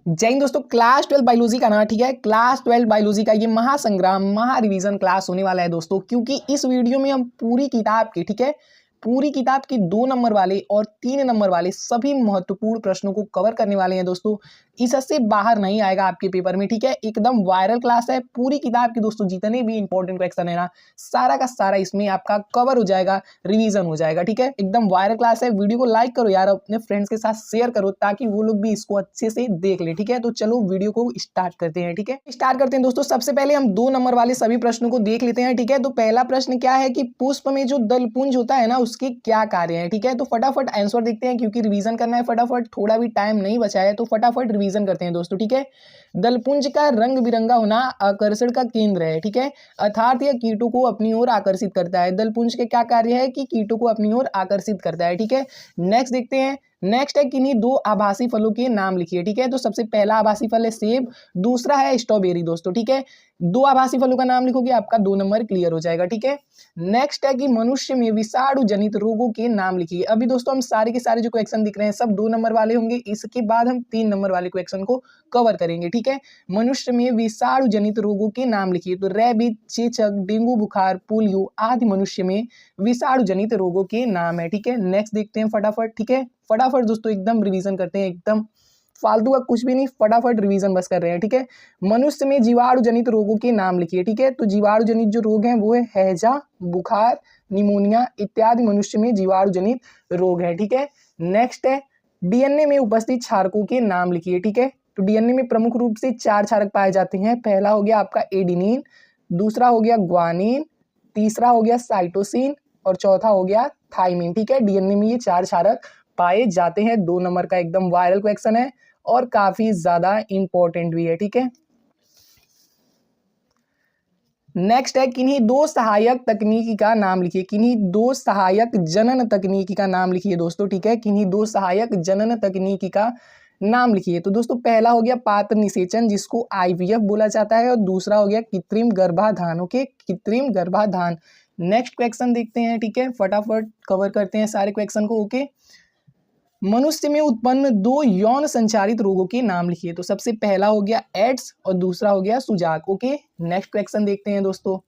जय हिंद दोस्तों, class 12 biology का ना, ठीक है। क्लास 12 बायोलॉजी का ये महासंग्राम महा रिवीजन क्लास होने वाला है दोस्तों, क्योंकि इस वीडियो में हम पूरी किताब के, ठीक है, पूरी किताब के 2 नंबर वाले और 3 नंबर वाले सभी महत्वपूर्ण प्रश्नों को कवर करने वाले हैं दोस्तों। इससे बाहर नहीं आएगा आपके पेपर में, ठीक है। एकदम वायरल क्लास है। पूरी किताब के दोस्तों जितने भी इंपॉर्टेंट क्वेश्चन है ना, सारा का सारा इसमें आपका कवर हो जाएगा, रिवीजन हो जाएगा, ठीक है। एकदम वायरल क्लास है। वीडियो को लाइक करो यार, अपने फ्रेंड्स के साथ शेयर करो ताकि वो लोग भी इसको अच्छे से देख ले, ठीक है। तो चलो वीडियो को स्टार्ट करते हैं, ठीक है। स्टार्ट करते हैं दोस्तों। सबसे पहले हम 2 नंबर वाले सभी प्रश्नों को देख लेते हैं, ठीक है। तो पहला प्रश्न क्या है कि पुष्प में जो दलपुंज होता है ना, उसके क्या कार्य है, ठीक है। तो फटाफट आंसर देखते हैं, क्योंकि रिवीजन करना है फटाफट, थोड़ा भी टाइम नहीं बचा है, तो फटाफट रिवीजन करते हैं दोस्तों, ठीक है। दलपुंज का रंग बिरंगा होना आकर्षण का केंद्र है, ठीक है। अर्थात यह कीटों को अपनी ओर आकर्षित करता है। दलपुंज के क्या कार्य है कि कीटों को अपनी ओर आकर्षित करता है, ठीक है। नेक्स्ट देखते हैं। नेक्स्ट है किन्हीं 2 आभासी फलों के नाम लिखिए, ठीक है। तो सबसे पहला आभासी फल है सेब, दूसरा है स्ट्रॉबेरी दोस्तों, ठीक है। 2 आभासी फलों का नाम लिखोगे, आपका 2 नंबर क्लियर हो जाएगा, ठीक है। नेक्स्ट है कि मनुष्य में विषाणु जनित रोगों के नाम लिखिए। अभी दोस्तों हम सारे के सारे जो क्वेश्चन दिख रहे हैं सब 2 नंबर वाले होंगे। इसके बाद हम 3 नंबर वाले क्वेश्चन को कवर करेंगे, ठीक है। मनुष्य में विषाणु जनित रोगों के नाम लिखिए। तो रेबीज, चेचक, डेंगू बुखार, पोलियो आदि मनुष्य में विषाणु जनित रोगों के नाम है, ठीक है। नेक्स्ट देखते हैं फटाफट, ठीक है। फटाफट दोस्तों एकदम रिवीजन करते हैं, एकदम फालतू का कुछ भी नहीं, फटाफट रिवीजन बस कर रहे हैं, ठीक है। मनुष्य में जीवाणु जनित रोगों के नाम लिखिए, ठीक है। तो जीवाणु जनित जो रोग हैं वो है हैजा, बुखार, निमोनिया इत्यादि मनुष्य में जीवाणु जनित रोग है, ठीक है। नेक्स्ट है डीएनए में उपस्थित क्षारकों के नाम लिखिए, ठीक है। तो डीएनए में प्रमुख रूप से 4 क्षारक पाए जाते हैं। पहला हो गया आपका एडिनिन, दूसरा हो गया ग्वानिन, तीसरा हो गया साइटोसिन और चौथा हो गया थाइमिन, ठीक है। डीएनए में ये 4 क्षारक पाए जाते हैं। 2 नंबर का एकदम वायरल क्वेश्चन है और काफी ज्यादा इंपॉर्टेंट भी है, ठीक है। नेक्स्ट है किन्हीं 2 सहायक तकनीकी का नाम लिखिए। किन्हीं 2 सहायक जनन तकनीकी का नाम लिखिए दोस्तों, ठीक है। किन्हीं 2 सहायक जनन तकनीकी का नाम लिखिए। तो दोस्तों पहला हो गया पात्र निषेचन, जिसको आईवीएफ बोला जाता है, और दूसरा हो गया कृत्रिम गर्भाधान, ओके, कृत्रिम गर्भाधान। नेक्स्ट क्वेश्चन देखते हैं, ठीक है। फटाफट कवर करते हैं सारे क्वेश्चन को, ओके। मनुष्य में उत्पन्न 2 यौन संचारित रोगों के नाम लिखिए। तो सबसे पहला हो गया एड्स और दूसरा हो गया सुजाक, ओके। नेक्स्ट क्वेश्चन देखते हैं दोस्तों।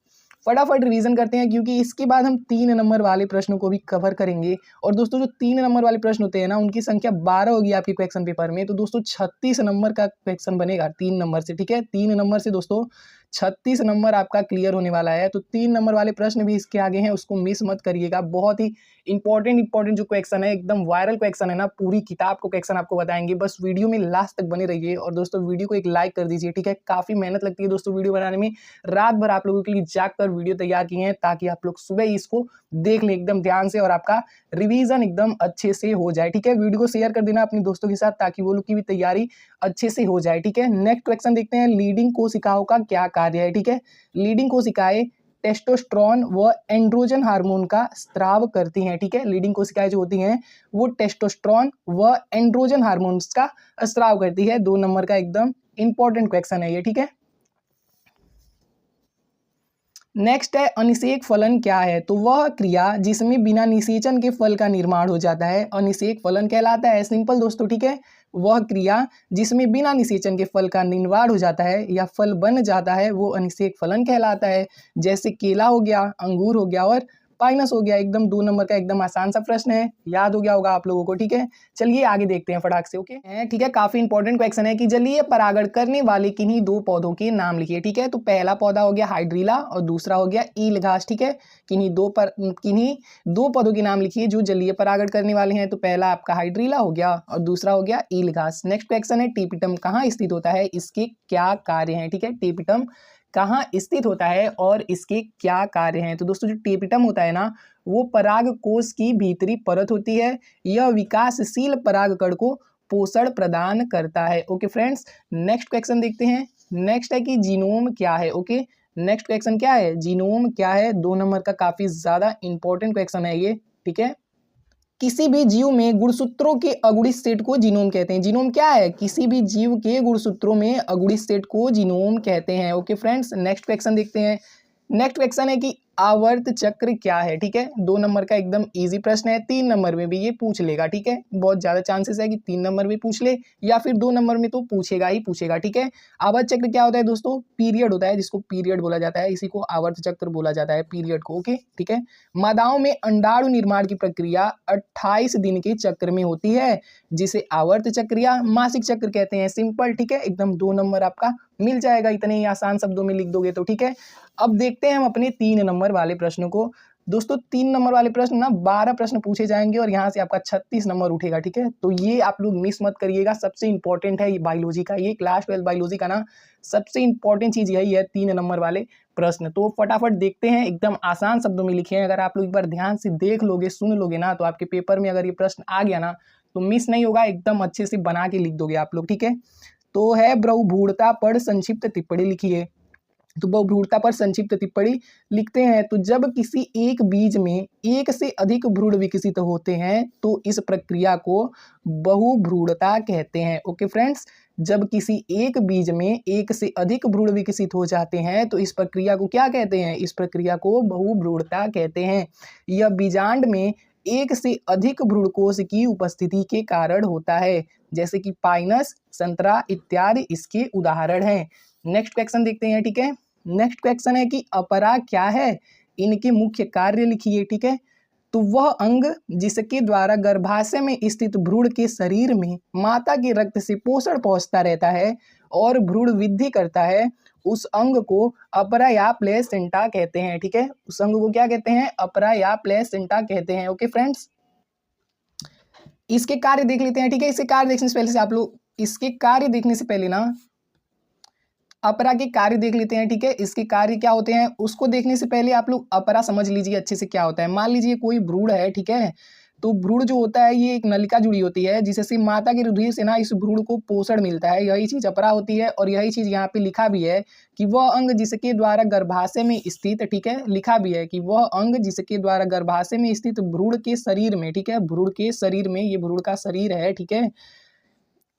फटाफट रिवीजन करते हैं, क्योंकि इसके बाद हम 3 नंबर वाले प्रश्नों को भी कवर करेंगे। और दोस्तों जो 3 नंबर वाले प्रश्न होते हैं ना, उनकी संख्या 12 होगी आपके क्वेश्चन पेपर में। तो दोस्तों 36 नंबर का क्वेश्चन बनेगा 3 नंबर से, ठीक है। 3 नंबर से दोस्तों 36 नंबर आपका क्लियर होने वाला है। तो 3 नंबर वाले प्रश्न भी इसके आगे हैं, उसको मिस मत करिएगा। बहुत ही इंपॉर्टेंट जो क्वेश्चन है, एकदम वायरल क्वेश्चन है ना, पूरी किताब को क्वेश्चन आपको बताएंगे। बस वीडियो में लास्ट तक बने रहिए। और दोस्तों वीडियो को एक लाइक कर दीजिए, ठीक है। काफी मेहनत लगती है दोस्तों वीडियो बनाने में। रात भर आप लोगों के लिए जाग कर वीडियो तैयार किए हैं, ताकि आप लोग सुबह ही इसको देख लें एकदम ध्यान से और आपका रिवीजन एकदम अच्छे से हो जाए, ठीक है। वीडियो को शेयर कर देना अपने दोस्तों के साथ, ताकि वो लोग की भी तैयारी अच्छे से हो जाए, ठीक है। नेक्स्ट क्वेश्चन देखते हैं। लीडिंग कोशिकाओं का क्या कार्य है, ठीक है। लीडिंग कोशिकाएं टेस्टोस्टेरोन व एंड्रोजन हार्मोन का स्राव करती हैं, ठीक है। लीडिंग कोशिकाएं जो होती हैं वो टेस्टोस्टेरोन व एंड्रोजन हार्मोन्स का स्राव करती है। 2 नंबर का एकदम इंपॉर्टेंट क्वेश्चन है ये, ठीक है। नेक्स्ट है अनिषेक फलन क्या है। तो वह क्रिया जिसमें बिना निषेचन के फल का निर्माण हो जाता है, अनिषेक फलन कहलाता है। सिंपल दोस्तों, ठीक है। वह क्रिया जिसमें बिना निषेचन के फल का निर्माण हो जाता है या फल बन जाता है, वो अनिषेक फलन कहलाता है। जैसे केला हो गया, अंगूर हो गया और पाइनस हो गया। एकदम 2 नंबर का एकदम आसान सा प्रश्न है, याद हो गया होगा आप लोगों को, ठीक है। चलिए आगे देखते हैं फटाक से, ओके। ठीक है, काफी इंपॉर्टेंट क्वेश्चन है कि जलीय परागण करने वाले किन्हीं 2 पौधों के नाम लिखिए, ठीक है। तो पहला पौधा हो गया हाइड्रीला और दूसरा हो गया ईल घास, ठीक है। किन्हीं 2 पौधों के नाम लिखिए जो जलीय परागण करने वाले हैं। तो पहला आपका हाइड्रीला हो गया और दूसरा हो गया ईल घास। नेक्स्ट क्वेश्चन है टेपिटम कहाँ स्थित होता है, इसके क्या कार्य हैं, ठीक है। टेपिटम कहाँ स्थित होता है और इसके क्या कार्य हैं। तो दोस्तों जो टेपिटम होता है ना, वो पराग कोश की भीतरी परत होती है। यह विकासशील परागकण को पोषण प्रदान करता है, ओके फ्रेंड्स। नेक्स्ट क्वेश्चन देखते हैं। नेक्स्ट है कि जीनोम क्या है, ओके। नेक्स्ट क्वेश्चन क्या है, जीनोम क्या है। 2 नंबर का काफी ज्यादा इंपॉर्टेंट क्वेश्चन है ये, ठीक है। किसी भी जीव में गुणसूत्रों के अगुणी सेट को जीनोम कहते हैं। जीनोम क्या है, किसी भी जीव के गुणसूत्रों में अगुणी सेट को जीनोम कहते हैं, ओके फ्रेंड्स। नेक्स्ट क्वेश्चन देखते हैं। नेक्स्ट क्वेश्चन है कि आवर्त चक्र क्या है। ठीक है, 2 नंबर का एकदम इजी प्रश्न है, 3 नंबर में भी ये पूछ लेगा। ठीक है, बहुत ज्यादा चांसेस है कि 3 नंबर में पूछ ले या फिर 2 नंबर में तो पूछेगा ही पूछेगा। ठीक है, आवर्त चक्र क्या होता है दोस्तों, पीरियड होता है, जिसको पीरियड बोला जाता है, इसी को आवर्त चक्र बोला जाता है, पीरियड को। ओके, ठीक है। मादाओं में अंडाणु निर्माण की प्रक्रिया 28 दिन के चक्र में होती है, जिसे आवर्त चक्र या मासिक चक्र कहते हैं। सिंपल, ठीक है, एकदम 2 नंबर आपका मिल जाएगा, इतने ही आसान शब्दों में लिख दोगे तो। ठीक है, अब देखते हैं हम अपने 3 नंबर वाले प्रश्नों को। दोस्तों 3 नंबर वाले प्रश्न ना 12 प्रश्न पूछे जाएंगे और यहाँ से आपका 36 नंबर उठेगा। ठीक है, तो ये आप लोग मिस मत करिएगा, सबसे इंपॉर्टेंट है ये बायोलॉजी का, ये क्लास 12 बायोलॉजी का ना सबसे इंपॉर्टेंट चीज यही है, 3 नंबर वाले प्रश्न। तो फटाफट देखते हैं, एकदम आसान शब्दों में लिखे हैं। अगर आप लोग एक बार ध्यान से देख लोगे, सुन लोगे ना, तो आपके पेपर में अगर ये प्रश्न आ गया ना तो मिस नहीं होगा, एकदम अच्छे से बना के लिख दोगे आप लोग। ठीक है, तो है बहुभ्रूणता पर संक्षिप्त टिप्पणी लिखिए। तो बहुभ्रूणता पर संक्षिप्त टिप्पणी लिखते हैं, तो जब किसी एक बीज में एक से अधिक भ्रूण विकसित होते हैं तो इस प्रक्रिया को बहुभ्रूणता कहते हैं। ओके फ्रेंड्स, जब किसी एक बीज में एक से अधिक भ्रूण विकसित हो जाते हैं तो इस प्रक्रिया को क्या कहते हैं, इस प्रक्रिया को बहुभ्रूणता कहते हैं। यह बीजांड में एक से अधिक भ्रूणकोश की उपस्थिति के कारण होता है, जैसे कि पाइनस, संतरा इत्यादि इसके उदाहरण हैं। नेक्स्ट क्वेश्चन देखते हैं। ठीक है, नेक्स्ट क्वेश्चन है कि अपरा क्या है, इनके मुख्य कार्य लिखिए। ठीक है, तो वह अंग जिसके द्वारा गर्भाशय में स्थित भ्रूण के शरीर में माता के रक्त से पोषण पहुंचता रहता है और भ्रूण वृद्धि करता है, उस अंग को अपरा या प्लेसेंटा कहते हैं। ठीक है, उस अंग को क्या कहते हैं, अपरा या प्लेसेंटा कहते हैं। ओके फ्रेंड्स, इसके कार्य देख लेते हैं। ठीक है, इसके कार्य देखने से पहले से आप लोग इसके कार्य देखने से पहले ना अपरा के कार्य देख लेते हैं। ठीक है, इसके कार्य क्या होते हैं उसको देखने से पहले आप लोग अपरा समझ लीजिए अच्छे से क्या होता है। मान लीजिए कोई भ्रूण है, ठीक है, तो भ्रूण जो होता है ये एक नलिका जुड़ी होती है जिससे माता के रुधिर से ना इस भ्रूण को पोषण मिलता है, यही चीज अपरा होती है। और यही चीज यहाँ पे लिखा भी है कि वह अंग जिसके द्वारा गर्भाशय में स्थित, ठीक है, लिखा भी है कि वह अंग जिसके द्वारा गर्भाशय में स्थित भ्रूण के शरीर में, ठीक है, भ्रूण के शरीर में, ये भ्रूण का शरीर है, ठीक है,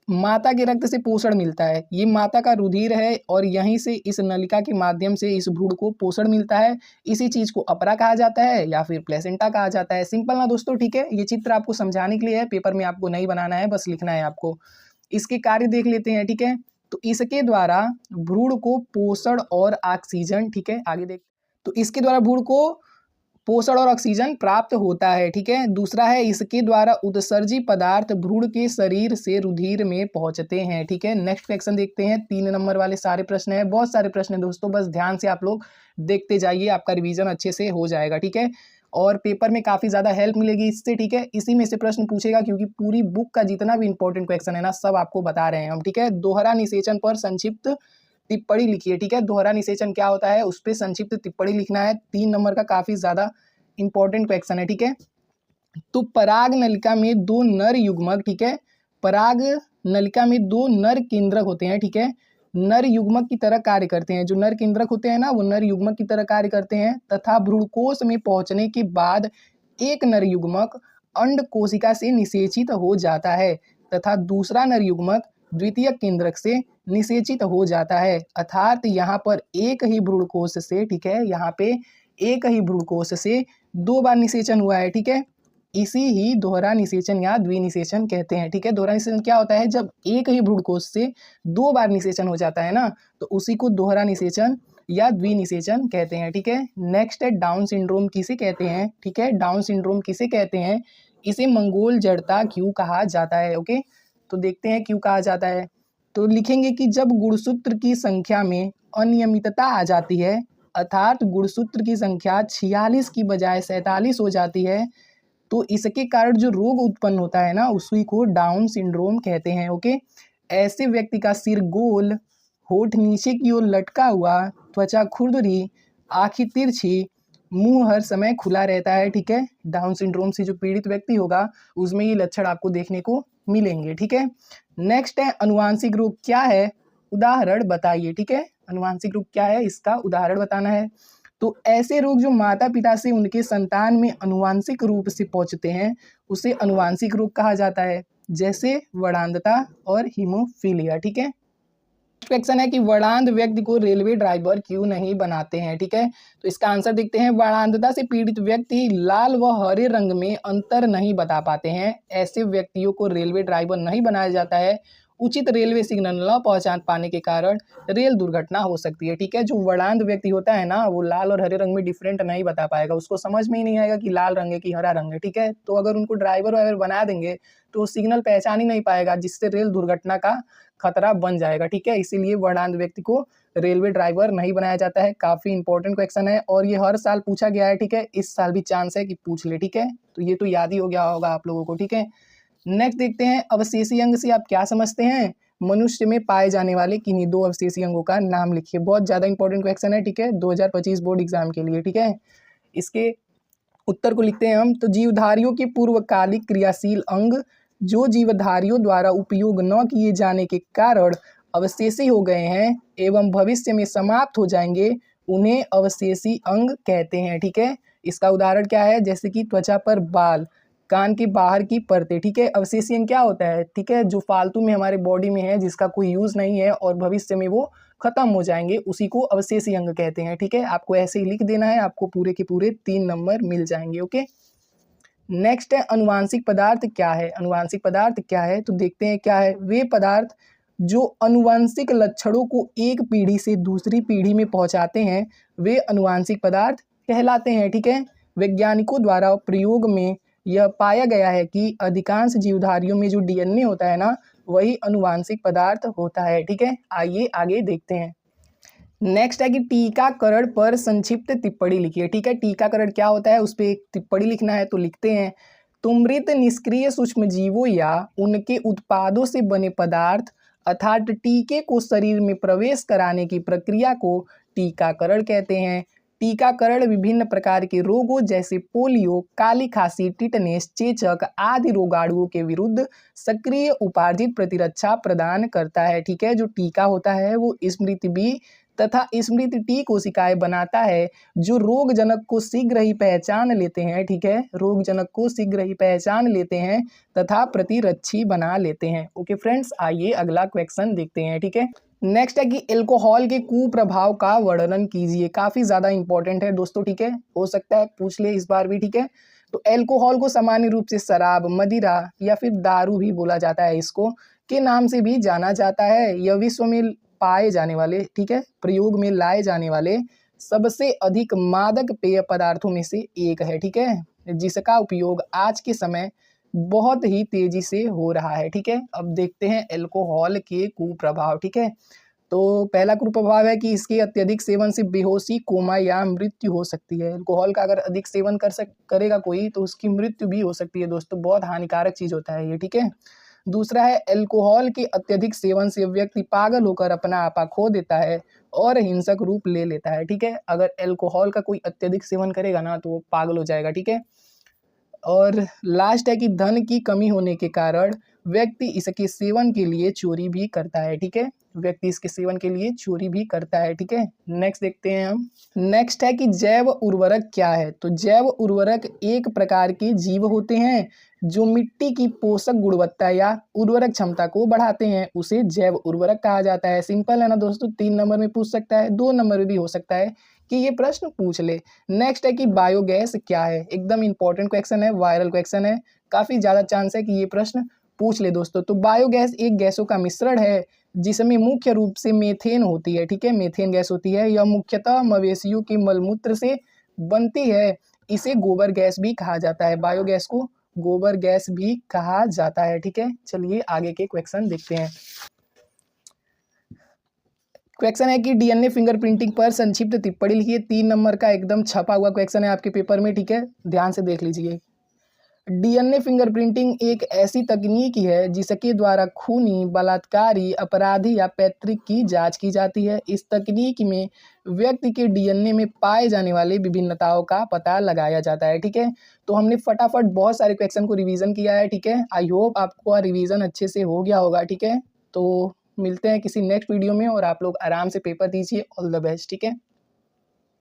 माता के रक्त से पोषण मिलता है। ये माता का रुधिर है और यहीं से इस नलिका के माध्यम से इस भ्रूण को पोषण मिलता है। इसी चीज को अपरा कहा जाता है या फिर प्लेसेंटा कहा जाता है। सिंपल ना दोस्तों, ठीक है, ये चित्र आपको समझाने के लिए है, पेपर में आपको नहीं बनाना है, बस लिखना है आपको। इसके कार्य देख लेते हैं। ठीक है, तो इसके द्वारा भ्रूण को पोषण और ऑक्सीजन, ठीक है, आगे देख, तो इसके द्वारा भ्रूण को पोषण और ऑक्सीजन प्राप्त होता है। ठीक है, दूसरा है इसके द्वारा उत्सर्जी पदार्थ भ्रूण के शरीर से रुधिर में पहुंचते हैं। ठीक है, नेक्स्ट क्वेश्चन देखते हैं। 3 नंबर वाले सारे प्रश्न है, बहुत सारे प्रश्न है दोस्तों, बस ध्यान से आप लोग देखते जाइए, आपका रिवीजन अच्छे से हो जाएगा। ठीक है, और पेपर में काफी ज्यादा हेल्प मिलेगी इससे। ठीक है, इसी में से प्रश्न पूछेगा क्योंकि पूरी बुक का जितना भी इंपॉर्टेंट क्वेश्चन है ना सब आपको बता रहे हैं हम। ठीक है, दोहरा निषेचन पर संक्षिप्त टिप्पणी लिखिए। ठीक है, दोहरा निषेचन क्या होता है उस पर संक्षिप्त टिप्पणी लिखना है। 3 नंबर का काफी ज्यादा इंपॉर्टेंट क्वेश्चन है। ठीक है, तो पराग नलिका में 2 नर युग्मक, ठीक है, पराग नलिका में 2 नर केंद्रक होते हैं। ठीक है, नर युग्मक की तरह कार्य करते हैं, जो नर केंद्रक होते हैं ना वो नर युग्मक की तरह कार्य करते हैं, तथा भ्रूणकोश में पहुंचने के बाद एक नर युग्मक अंड कोशिका से निषेचित हो जाता है तथा दूसरा नर युग्मक द्वितीय केंद्रक से निषेचित हो जाता है। अर्थात यहाँ पर एक ही भ्रूणकोश से, ठीक है, यहाँ पे एक ही भ्रूणकोश से 2 बार निषेचन हुआ है। ठीक है, इसी ही दोहरा निषेचन या द्विनिषेचन कहते हैं। ठीक है, दोहरा निषेचन क्या होता है, जब एक ही भ्रूणकोश से 2 बार निषेचन हो जाता है ना तो उसी को दोहरा निषेचन या द्विनिषेचन कहते हैं। ठीक है, नेक्स्ट है डाउन सिंड्रोम किसे कहते हैं। ठीक है, डाउन सिंड्रोम किसे कहते हैं, इसे मंगोल जड़ता क्यों कहा जाता है। ओके, तो देखते हैं क्यों कहा जाता है। तो लिखेंगे कि जब गुणसूत्र की संख्या में अनियमितता आ जाती है, अर्थात गुणसूत्र की संख्या 46 की बजाय 47 हो जाती है, तो इसके कारण जो रोग उत्पन्न होता है ना उसी को डाउन सिंड्रोम कहते हैं। ओके, ऐसे व्यक्ति का सिर गोल, होठ नीचे की ओर लटका हुआ, त्वचा खुरदरी, आंखें तिरछी, मुंह हर समय खुला रहता है। ठीक है, डाउन सिंड्रोम से जो पीड़ित व्यक्ति होगा उसमें ये लक्षण आपको देखने को मिलेंगे। ठीक है, नेक्स्ट है अनुवांशिक रोग क्या है, उदाहरण बताइए। ठीक है, अनुवांशिक रोग क्या है इसका उदाहरण बताना है। तो ऐसे रोग जो माता पिता से उनके संतान में अनुवांशिक रूप से पहुंचते हैं उसे अनुवांशिक रोग कहा जाता है, जैसे वड़ांधता और हीमोफीलिया। ठीक है, क्वेश्चन है कि वर्णांध व्यक्ति को रेलवे ड्राइवर क्यों नहीं बनाते हैं, ठीक है। तो इसका आंसर देखते हैं। वर्णांधता से पीड़ित व्यक्ति लाल व हरे रंग में अंतर नहीं बता पाते हैं। ऐसे व्यक्तियों को रेलवे ड्राइवर नहीं बनाया जाता है। उचित रेलवे सिग्नल न पहचान पाने के कारण रेल दुर्घटना हो सकती है, ठीक है। जो वर्णांध व्यक्ति होता है ना, वो लाल और हरे रंग में डिफरेंट नहीं बता पाएगा, उसको समझ में ही नहीं आएगा कि लाल रंग है कि हरा रंग है, ठीक है। तो अगर उनको ड्राइवर वाइवर बना देंगे तो सिग्नल पहचान ही नहीं पाएगा, जिससे रेल दुर्घटना का खतरा बन जाएगा, ठीक है। इसीलिए वर्णांध व्यक्ति को रेलवे ड्राइवर नहीं बनाया जाता है। काफी इंपॉर्टेंट क्वेश्चन है और ये हर साल पूछा गया है, ठीक है। इस साल भी चांस है कि पूछ ले, ठीक है। तो ये तो याद ही हो गया होगा आप लोगों को, ठीक है। नेक्स्ट देखते हैं, अवशेषी अंग से आप क्या समझते हैं। मनुष्य में पाए जाने वाले किन्हीं दो अवशेषी अंगों का नाम लिखिए। बहुत ज्यादा इंपॉर्टेंट क्वेश्चन है, ठीक है, 2025 बोर्ड एग्जाम के लिए, ठीक है। इसके उत्तर को लिखते हैं हम। तो जीवधारियों के पूर्वकालिक क्रियाशील अंग जो जीवधारियों द्वारा उपयोग न किए जाने के कारण अवशेषी हो गए हैं एवं भविष्य में समाप्त हो जाएंगे, उन्हें अवशेषी अंग कहते हैं, ठीक है। इसका उदाहरण क्या है, जैसे कि त्वचा पर बाल, कान के बाहर की परतें, ठीक है। अवशेषी अंग क्या होता है, ठीक है, जो फालतू में हमारे बॉडी में है, जिसका कोई यूज नहीं है और भविष्य में वो खत्म हो जाएंगे, उसी को अवशेषी अंग कहते हैं, ठीक है। आपको ऐसे ही लिख देना है, आपको पूरे के पूरे 3 नंबर मिल जाएंगे, ओके। नेक्स्ट है, अनुवांशिक पदार्थ क्या है। अनुवांशिक पदार्थ क्या है, तो देखते हैं क्या है। वे पदार्थ जो अनुवांशिक लक्षणों को एक पीढ़ी से दूसरी पीढ़ी में पहुंचाते हैं, वे अनुवांशिक पदार्थ कहलाते हैं, ठीक है। वैज्ञानिकों द्वारा प्रयोग में यह पाया गया है कि अधिकांश जीवधारियों में जो डीएनए होता है ना, वही अनुवांशिक पदार्थ होता है, ठीक है। आइए आगे देखते हैं। नेक्स्ट है कि टीकाकरण पर संक्षिप्त टिप्पणी लिखिए, ठीक है। टीकाकरण क्या होता है, उस पर एक टिप्पणी लिखना है, तो लिखते हैं। तो मृत निष्क्रिय सूक्ष्मजीवों या उनके उत्पादों से बने पदार्थ अर्थात टीके को शरीर में प्रवेश कराने की प्रक्रिया को टीकाकरण कहते हैं। टीकाकरण विभिन्न प्रकार के रोगों जैसे पोलियो, काली खांसी, टिटनेस, चेचक आदि रोगाणुओं के विरुद्ध सक्रिय उपार्जित प्रतिरक्षा प्रदान करता है, ठीक है। जो टीका होता है वो स्मृति बी तथा स्मृति टी कोशिकाएं बनाता है, जो रोग जनक को शीघ्र ही पहचान लेते हैं, ठीक है। रोग जनक को शीघ्र ही पहचान लेते हैं तथा प्रतिरक्षी बना लेते हैं। ओके फ्रेंड्स, आइए अगला क्वेश्चन देखते हैं, ठीक है। नेक्स्ट है कि एल्कोहल के कुप्रभाव का वर्णन कीजिए। काफी ज्यादा इंपॉर्टेंट है दोस्तों, ठीक है, हो सकता है पूछ ले इस बार भी, ठीक है। तो एल्कोहल को सामान्य रूप से शराब, मदिरा या फिर दारू भी बोला जाता है, इसको के नाम से भी जाना जाता है। यह विश्व में पाए जाने वाले, ठीक है, प्रयोग में लाए जाने वाले सबसे अधिक मादक पेय पदार्थों में से एक है, ठीक है, जिसका उपयोग आज के समय बहुत ही तेजी से हो रहा है, ठीक है। अब देखते हैं एल्कोहल के कुप्रभाव, ठीक है। तो पहला कुप्रभाव है कि इसके अत्यधिक सेवन से बेहोशी, कोमा या मृत्यु हो सकती है। अल्कोहल का अगर अधिक सेवन करेगा कोई तो उसकी मृत्यु भी हो सकती है दोस्तों, बहुत हानिकारक चीज होता है ये, ठीक है। दूसरा है, अल्कोहल के अत्यधिक सेवन से व्यक्ति पागल होकर अपना आपा खो देता है और हिंसक रूप ले लेता है, ठीक है। अगर अल्कोहल का कोई अत्यधिक सेवन करेगा ना तो वो पागल हो जाएगा, ठीक है। और लास्ट है कि धन की कमी होने के कारण व्यक्ति इसके सेवन के लिए चोरी भी करता है, ठीक है। व्यक्ति इसके सेवन के लिए चोरी भी करता है, ठीक है। नेक्स्ट देखते हैं हम। नेक्स्ट है कि जैव उर्वरक क्या है। तो जैव उर्वरक एक प्रकार के जीव होते हैं जो मिट्टी की पोषक गुणवत्ता या उर्वरक क्षमता को बढ़ाते हैं, उसे जैव उर्वरक कहा जाता है। सिंपल है ना दोस्तों, 3 नंबर में पूछ सकता है, 2 नंबर में भी हो सकता है कि ये प्रश्न पूछ ले। नेक्स्ट है कि बायोगैस क्या है। एकदम इंपॉर्टेंट क्वेश्चन है, वायरल क्वेश्चन है, काफी ज्यादा चांस है कि ये प्रश्न पूछ ले दोस्तों। तो बायोगैस एक गैसों का मिश्रण है जिसमें मुख्य रूप से मेथेन होती है, ठीक है, मेथेन गैस होती है। यह मुख्यतः मवेशियों के मलमूत्र से बनती है। इसे गोबर गैस भी कहा जाता है, बायोगैस को गोबर गैस भी कहा जाता है, ठीक है। चलिए आगे के क्वेश्चन देखते हैं। क्वेश्चन है कि डीएनए फिंगरप्रिंटिंग पर संक्षिप्त टिप्पणी लिखिए। 3 नंबर का एकदम छपा हुआ क्वेश्चन है आपके पेपर में, ठीक है, ध्यान से देख लीजिए। डीएनए फिंगरप्रिंटिंग एक ऐसी तकनीक है जिसके द्वारा खूनी, बलात्कारी, अपराधी या पैतृक की जांच की जाती है। इस तकनीक में व्यक्ति के डीएनए में पाए जाने वाले विभिन्नताओं का पता लगाया जाता है, ठीक है। तो हमने फटाफट बहुत सारे क्वेश्चन को रिवीजन किया है, ठीक है। आई होप आपको रिवीजन अच्छे से हो गया होगा, ठीक है। तो मिलते हैं किसी नेक्स्ट वीडियो में और आप लोग आराम से पेपर दीजिए। ऑल द बेस्ट, ठीक है।